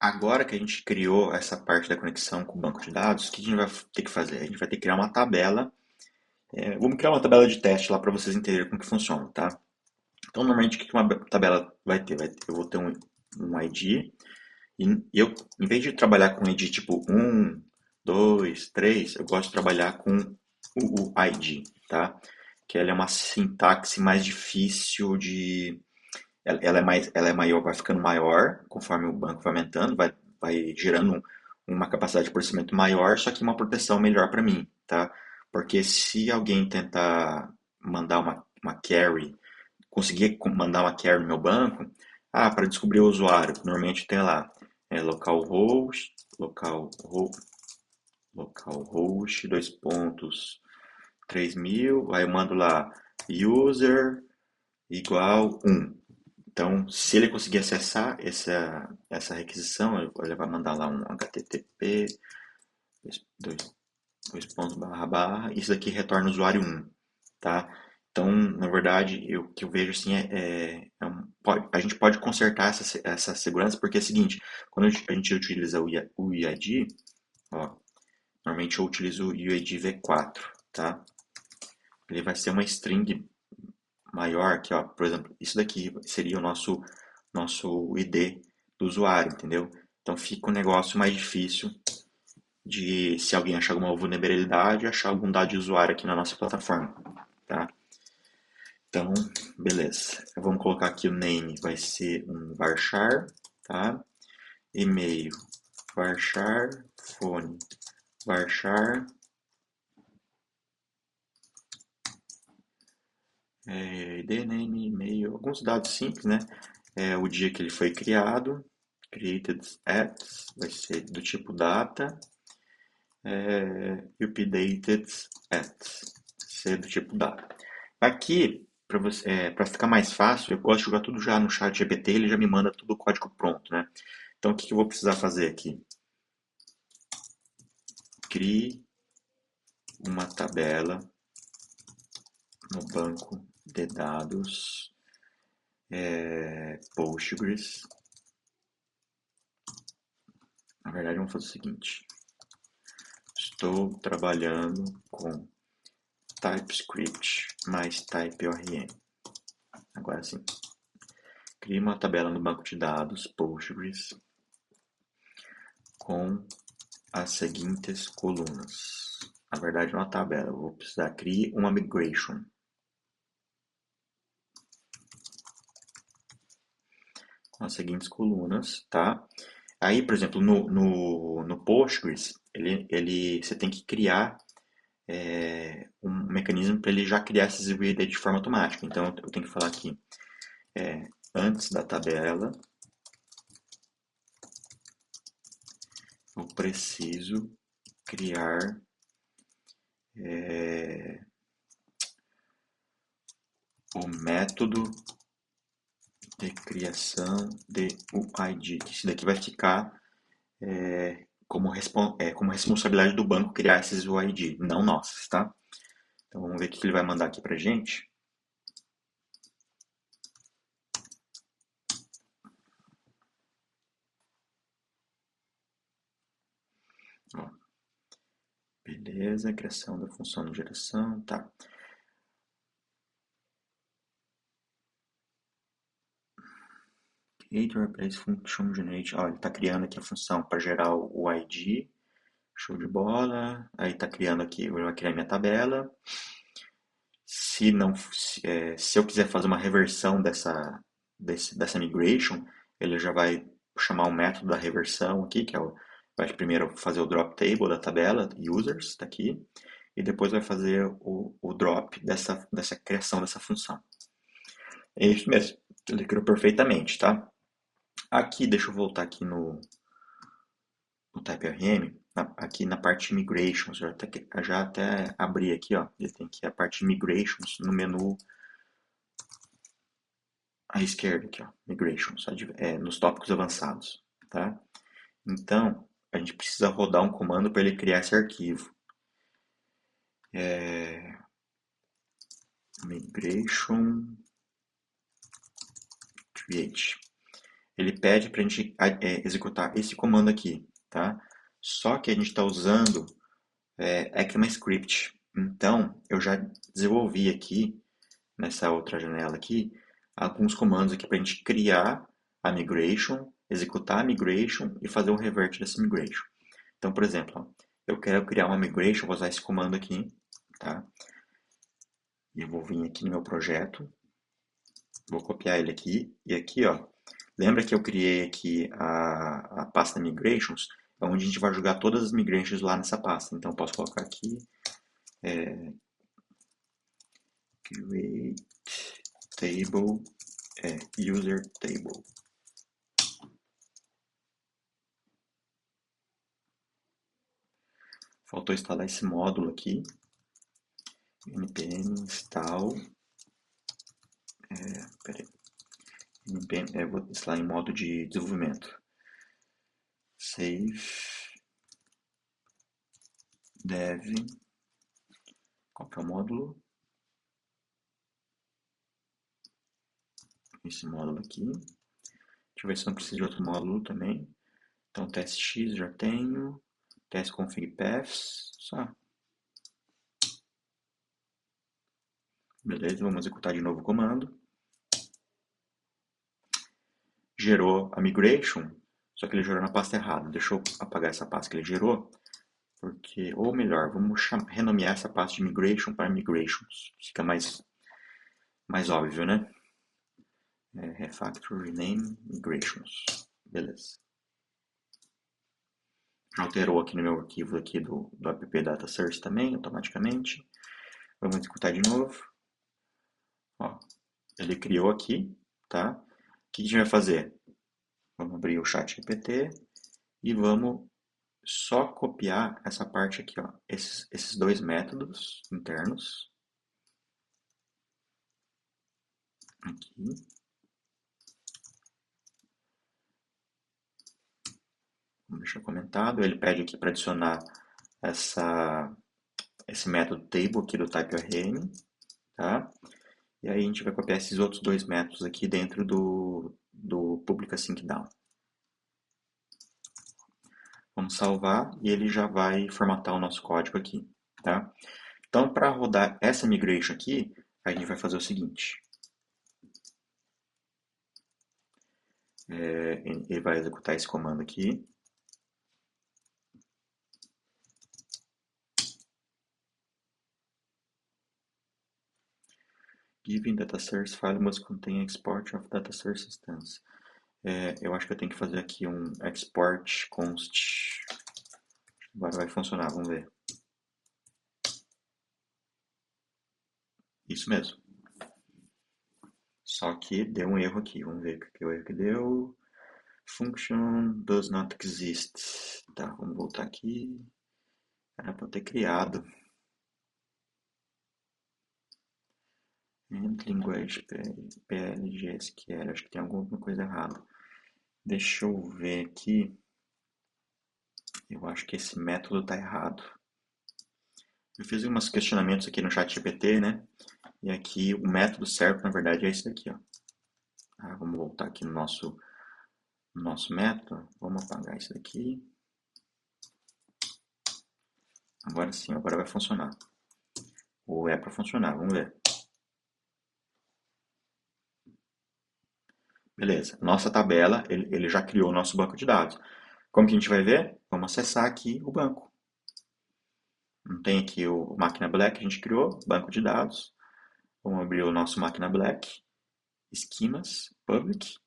Agora que a gente criou essa parte da conexão com o banco de dados, o que a gente vai ter que fazer? A gente vai ter que criar uma tabela. Vamos criar uma tabela de teste lá para vocês entenderem como que funciona, tá? Então, normalmente, o que uma tabela vai ter? Eu vou ter um ID, e eu, em vez de trabalhar com ID tipo um, 2, 3, eu gosto de trabalhar com o ID, tá? Que ela é uma sintaxe mais difícil de. Ela é maior, vai ficando maior conforme o banco vai aumentando, vai gerando uma capacidade de processamento maior, só que uma proteção melhor para mim, tá? Porque se alguém tentar mandar uma query, conseguir mandar uma query no meu banco, para descobrir o usuário, normalmente tem lá localhost, localhost, dois pontos, 3000, aí eu mando lá user igual 1. Então, se ele conseguir acessar essa requisição, ele vai mandar lá um http dois, dois pontos barra barra, isso daqui retorna o usuário 1, tá? Então, na verdade, o que eu vejo assim a gente pode consertar essa segurança, porque é o seguinte, quando a gente utiliza o UID, ó, normalmente eu utilizo o UID V4, tá? Ele vai ser uma string maior que, ó, por exemplo, isso daqui seria o nosso ID do usuário, entendeu? Então fica um negócio mais difícil de, se alguém achar alguma vulnerabilidade, achar algum dado de usuário aqui na nossa plataforma, tá? Então, beleza. Vamos colocar aqui o name, vai ser um varchar, tá? E-mail, varchar, phone, varchar, ID, name, e-mail, alguns dados simples, né? O dia que ele foi criado, created at, vai ser do tipo data, updated at, ser do tipo data. Aqui, para ficar mais fácil, eu gosto de jogar tudo já no chat GPT, ele já me manda tudo o código pronto, né? Então, o que eu vou precisar fazer aqui? Crie uma tabela no banco de dados Postgres. Na verdade, vamos fazer o seguinte. Estou trabalhando com TypeScript mais TypeORM. Agora sim. Crie uma tabela no banco de dados Postgres com as seguintes colunas. Na verdade, não é uma tabela. Eu vou precisar criar uma migration com as seguintes colunas, tá? Aí, por exemplo, no Postgres, você tem que criar um mecanismo para ele já criar esses UID de forma automática. Então, eu tenho que falar aqui, antes da tabela, eu preciso criar o método de criação de UID. Isso daqui vai ficar como responsabilidade do banco criar esses UID, não nossas, tá? Então vamos ver o que ele vai mandar aqui pra gente. Ó, beleza, criação da função de geração, tá. Create replace function generate. Ó, ele está criando aqui a função para gerar o ID. Show de bola. Aí está criando aqui, ele vai criar minha tabela. Se não, se eu quiser fazer uma reversão dessa migration, ele já vai chamar o método da reversão aqui, que vai primeiro fazer o drop table da tabela, users, está aqui, e depois vai fazer o drop dessa criação dessa função. É isso mesmo, ele criou perfeitamente, tá? Aqui, deixa eu voltar aqui no TypeRM, aqui na parte de Migrations, já até abri aqui, ó, ele tem aqui a parte de Migrations no menu à esquerda aqui, ó, Migrations, nos tópicos avançados, tá? Então, a gente precisa rodar um comando para ele criar esse arquivo. Migration create. ele pede para a gente executar esse comando aqui, tá? Só que a gente está usando ECMAScript. Então, eu já desenvolvi aqui, nessa outra janela aqui, alguns comandos aqui para a gente criar a migration, executar a migration e fazer um revert dessa migration. Então, por exemplo, ó, eu quero criar uma migration, vou usar esse comando aqui, tá? E eu vou vir aqui no meu projeto, vou copiar ele aqui, e aqui, ó, lembra que eu criei aqui a pasta migrations, é onde a gente vai jogar todas as migrations lá nessa pasta. Então, eu posso colocar aqui, create table, user table. Faltou instalar esse módulo aqui, npm install, peraí, vou instalar em modo de desenvolvimento. Save, dev, qual que é o módulo? Esse módulo aqui. Deixa eu ver se não precisa de outro módulo também. Então, teste X já tenho. Teste config paths. Só. Beleza, vamos executar de novo o comando. Gerou a migration, só que ele gerou na pasta errada. Deixa eu apagar essa pasta que ele gerou. Porque, ou melhor, vamos renomear essa pasta de migration para migrations. Fica mais óbvio, né? Refactor, rename, migrations. Beleza. Alterou aqui no meu arquivo aqui do app data source também, automaticamente. Vamos executar de novo. Ó, ele criou aqui, tá? O que a gente vai fazer? Vamos abrir o chat GPT e vamos só copiar essa parte aqui, ó. Esses dois métodos internos. Aqui. Vamos deixar comentado. Ele pede aqui para adicionar esse método table aqui do type_rm, tá? E aí a gente vai copiar esses outros dois métodos aqui dentro do public async down. Vamos salvar e ele já vai formatar o nosso código aqui, tá? Então, para rodar essa migration aqui, a gente vai fazer o seguinte. Ele vai executar esse comando aqui. Given data source file must contain export of data source instance. Eu acho que eu tenho que fazer aqui um export const. Agora vai funcionar, vamos ver. Isso mesmo. Só que deu um erro aqui. Vamos ver o que é o erro que deu. Function does not exist. Tá, vamos voltar aqui. Era para eu ter criado. Language PLGSQL. Acho que tem alguma coisa errada. Deixa eu ver aqui. Eu acho que esse método está errado. Eu fiz uns questionamentos aqui no chat GPT, né? E aqui o método certo, na verdade, é esse daqui, ó. Vamos voltar aqui no nosso método. Vamos apagar isso daqui. Agora sim, agora vai funcionar. Ou é para funcionar, vamos ver. Beleza, nossa tabela, ele já criou o nosso banco de dados. Como que a gente vai ver? Vamos acessar aqui o banco. Não tem aqui o Máquina Black, a gente criou, banco de dados. Vamos abrir o nosso Máquina Black, esquemas, public,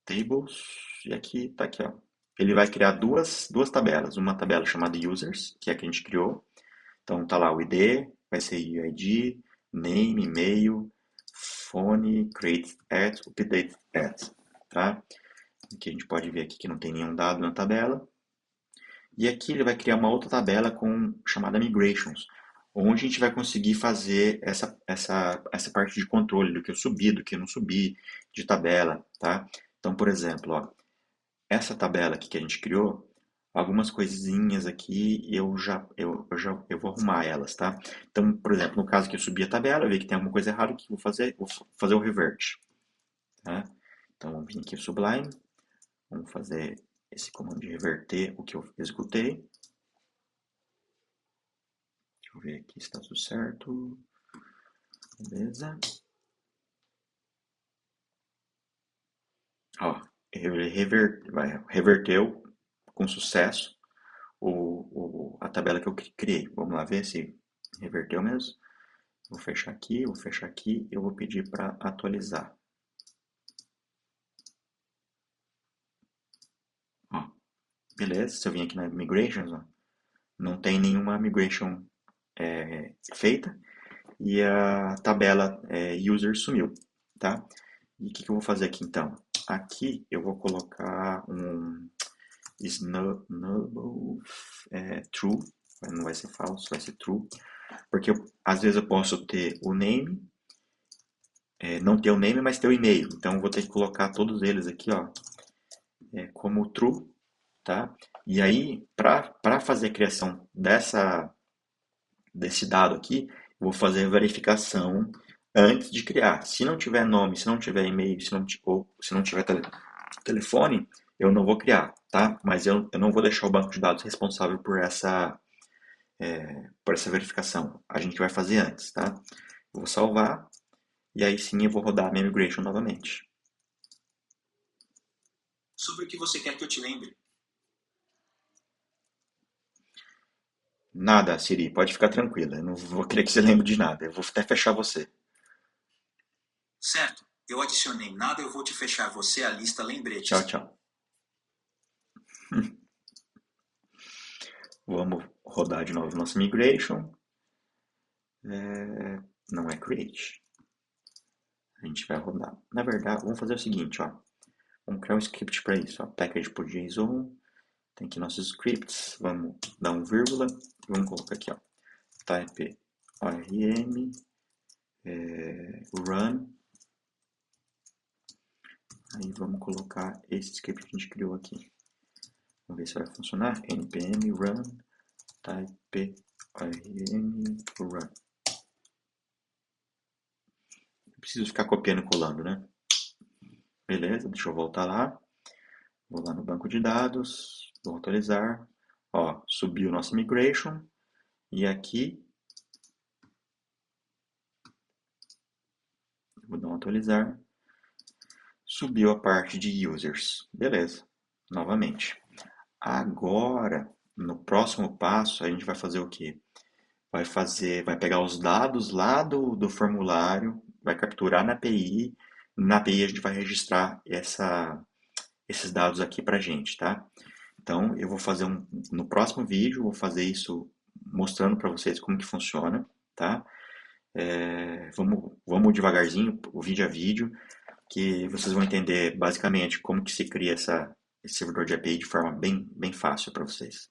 tables, e aqui está aqui, ó. Ele vai criar duas tabelas, uma tabela chamada users, que é a que a gente criou. Então tá lá o ID, vai ser UID, name, e-mail, phone, create at, update at, tá? Aqui a gente pode ver aqui que não tem nenhum dado na tabela. E aqui ele vai criar uma outra tabela chamada migrations, onde a gente vai conseguir fazer essa parte de controle do que eu subi, do que eu não subi, de tabela, tá? Então, por exemplo, ó, essa tabela aqui que a gente criou, algumas coisinhas aqui eu vou arrumar elas, tá? Então, por exemplo, no caso que eu subi a tabela, eu vi que tem alguma coisa errada, o que eu vou fazer? Vou fazer o revert, tá? Então, vamos vir aqui no Sublime, vamos fazer esse comando de reverter o que eu executei. Deixa eu ver aqui se está tudo certo. Beleza. Ó, ele reverteu com sucesso a tabela que eu criei. Vamos lá ver se reverteu mesmo. Vou fechar aqui, eu vou pedir para atualizar. Ó, beleza, se eu vim aqui na Migrations, ó, não tem nenhuma migration feita e a tabela user sumiu, tá? E o que eu vou fazer aqui então? Aqui eu vou colocar um null true, não vai ser falso, vai ser true, porque às vezes eu posso ter o name, não ter o name, mas ter o e-mail, então eu vou ter que colocar todos eles aqui, ó, como true, tá? E aí, para fazer a criação desse dado aqui, eu vou fazer a verificação antes de criar. Se não tiver nome, se não tiver e-mail, ou se não tiver telefone, eu não vou criar, tá? Mas eu não vou deixar o banco de dados responsável por essa verificação. A gente vai fazer antes, tá? Eu vou salvar e aí sim eu vou rodar a minha migration novamente. Sobre o que você quer que eu te lembre? Nada, Siri, pode ficar tranquila. Eu não vou querer que você lembre de nada. Eu vou até fechar você. Certo, eu adicionei nada, eu vou te fechar você a lista lembretes. Tchau, tchau. Vamos rodar de novo nossa migration. Não é create. A gente vai rodar. Na verdade, vamos fazer o seguinte, ó. Vamos criar um script para isso, ó. Package.json. Tem aqui nossos scripts. Vamos dar um vírgula. Vamos colocar aqui, ó. Type ORM run. Aí vamos colocar esse script que a gente criou aqui. Vamos ver se vai funcionar. npm run type ORM run. Preciso ficar copiando e colando, né? Beleza, deixa eu voltar lá. Vou lá no banco de dados, vou atualizar. Ó, subiu nossa migration. E aqui, vou dar um atualizar. Subiu a parte de users. Beleza, novamente. Agora, no próximo passo, a gente vai fazer o quê? Vai pegar os dados lá do formulário, vai capturar na API. Na API a gente vai registrar esses dados aqui pra gente, tá? Então, eu vou fazer no próximo vídeo, vou fazer isso mostrando para vocês como que funciona, tá? Vamos devagarzinho, vídeo a vídeo, que vocês vão entender basicamente como que se cria esse servidor de API de forma bem fácil para vocês.